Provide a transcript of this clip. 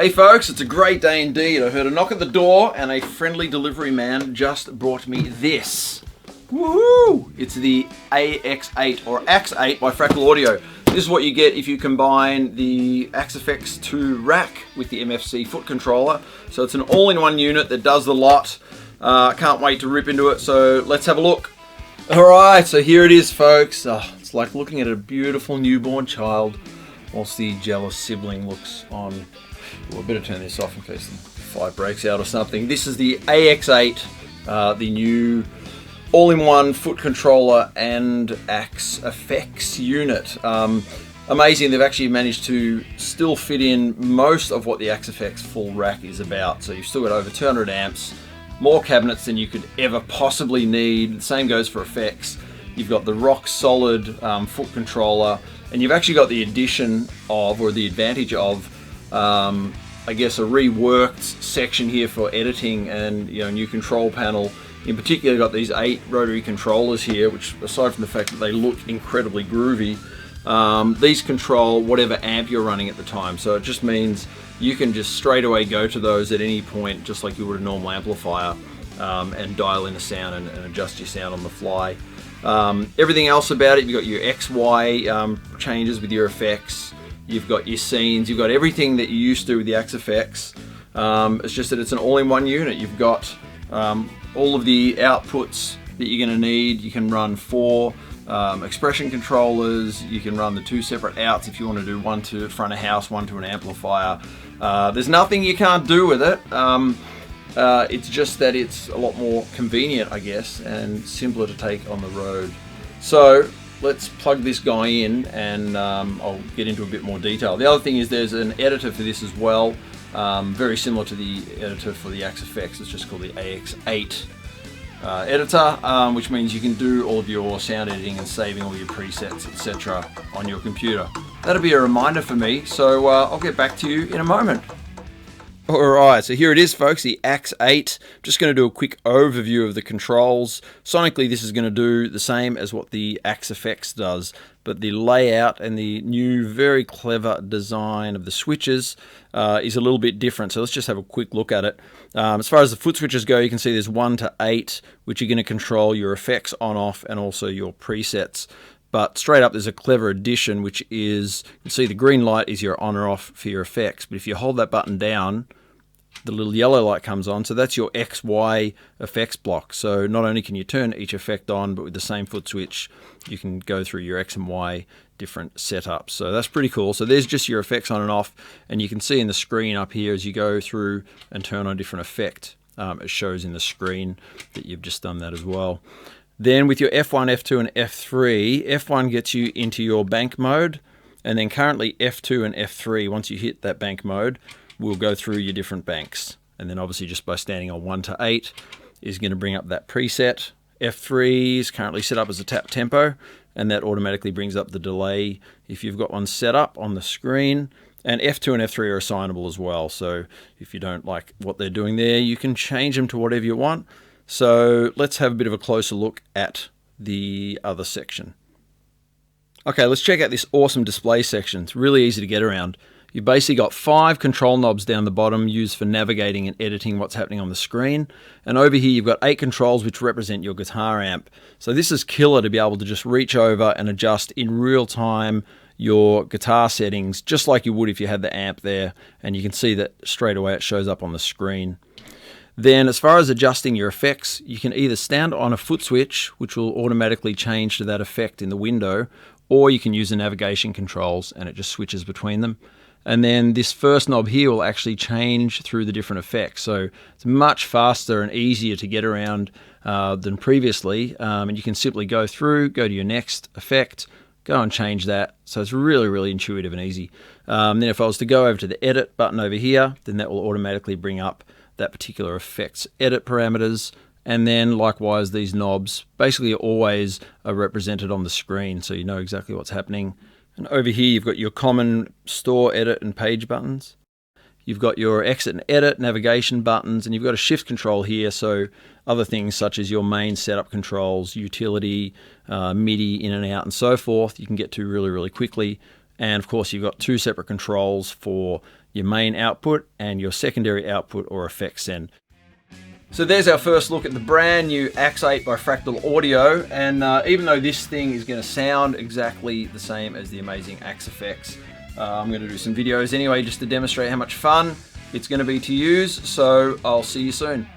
Hey folks, it's a great day indeed. I heard a knock at the door and a friendly delivery man just brought me this. Woohoo! It's the AX8 or AX8 by Fractal Audio. This is what you get if you combine the AX8 2 rack with the MFC foot controller. So it's an all-in-one unit that does the lot. Can't wait to rip into it, so let's have a look. Alright, so here it is folks. It's like looking at a beautiful newborn child whilst the jealous sibling looks on. Well, I better turn this off in case the fire breaks out or something. This is the AX8, the new all-in-one foot controller and AX8 unit. Amazing, they've actually managed to still fit in most of what the AX8 full rack is about. So you've still got over 200 amps, more cabinets than you could ever possibly need. The same goes for effects. You've got the rock solid foot controller, and you've actually got the addition of, or the advantage of, I guess a reworked section here for editing and new control panel. In particular, you've got these 8 rotary controllers here, which aside from the fact that they look incredibly groovy, these control whatever amp you're running at the time. So it just means you can just straight away go to those at any point, just like you would a normal amplifier, and dial in the sound and adjust your sound on the fly. Everything else about it, you've got your XY changes with your effects. You've got your scenes, you've got everything that you used to with the AX8. It's just that it's an all-in-one unit. You've got all of the outputs that you're going to need. You can run 4 expression controllers. You can run the 2 separate outs if you want to do one to front of house, one to an amplifier. There's nothing you can't do with it. It's just that it's a lot more convenient, I guess, and simpler to take on the road. So let's plug this guy in and I'll get into a bit more detail. The other thing is there's an editor for this as well, very similar to the editor for the AX8. It's just called the AX8 editor, which means you can do all of your sound editing and saving all your presets, etc. on your computer. That'll be a reminder for me, so I'll get back to you in a moment. Alright, so here it is folks, the AX8. Just going to do a quick overview of the controls. Sonically this is going to do the same as what the AX8 does, but the layout and the new very clever design of the switches is a little bit different. So let's just have a quick look at it. As far as the foot switches go, you can see there's 1 to 8, which are going to control your effects on, off, and also your presets. But straight up there's a clever addition, which is, you can see the green light is your on or off for your effects, but if you hold that button down, the little yellow light comes on, so that's your XY effects block. So not only can you turn each effect on, but with the same foot switch you can go through your X and Y different setups. So that's pretty cool. So there's just your effects on and off, and you can see in the screen up here as you go through and turn on a different effect, it shows in the screen that you've just done that as well. Then with your F1, F2 and F3, F1 gets you into your bank mode, and then currently F2 and F3, once you hit that bank mode, will go through your different banks. And then obviously just by standing on 1 to 8 is going to bring up that preset. F3 is currently set up as a tap tempo, and that automatically brings up the delay if you've got one set up on the screen. And F2 and F3 are assignable as well, so if you don't like what they're doing there, you can change them to whatever you want. So let's have a bit of a closer look at the other section. Okay, let's check out this awesome display section. It's really easy to get around. You've basically got 5 control knobs down the bottom used for navigating and editing what's happening on the screen. And over here you've got 8 controls which represent your guitar amp. So this is killer to be able to just reach over and adjust in real time your guitar settings, just like you would if you had the amp there. And you can see that straight away it shows up on the screen. Then as far as adjusting your effects, you can either stand on a foot switch, which will automatically change to that effect in the window, or you can use the navigation controls and it just switches between them. And then this first knob here will actually change through the different effects. So it's much faster and easier to get around than previously. And you can simply go through, go to your next effect, go and change that. So it's really, really intuitive and easy. Then if I was to go over to the edit button over here, then that will automatically bring up that particular effect's edit parameters. And then likewise, these knobs basically always are represented on the screen, so you know exactly what's happening. And over here, you've got your common store, edit, and page buttons. You've got your exit and edit, navigation buttons, and you've got a shift control here, so other things such as your main setup controls, utility, MIDI, in and out, and so forth, you can get to really, really quickly. And of course, you've got two separate controls for your main output and your secondary output or effects send. So there's our first look at the brand new AX8 by Fractal Audio, and even though this thing is going to sound exactly the same as the amazing Axe effects, I'm going to do some videos anyway just to demonstrate how much fun it's going to be to use, so I'll see you soon.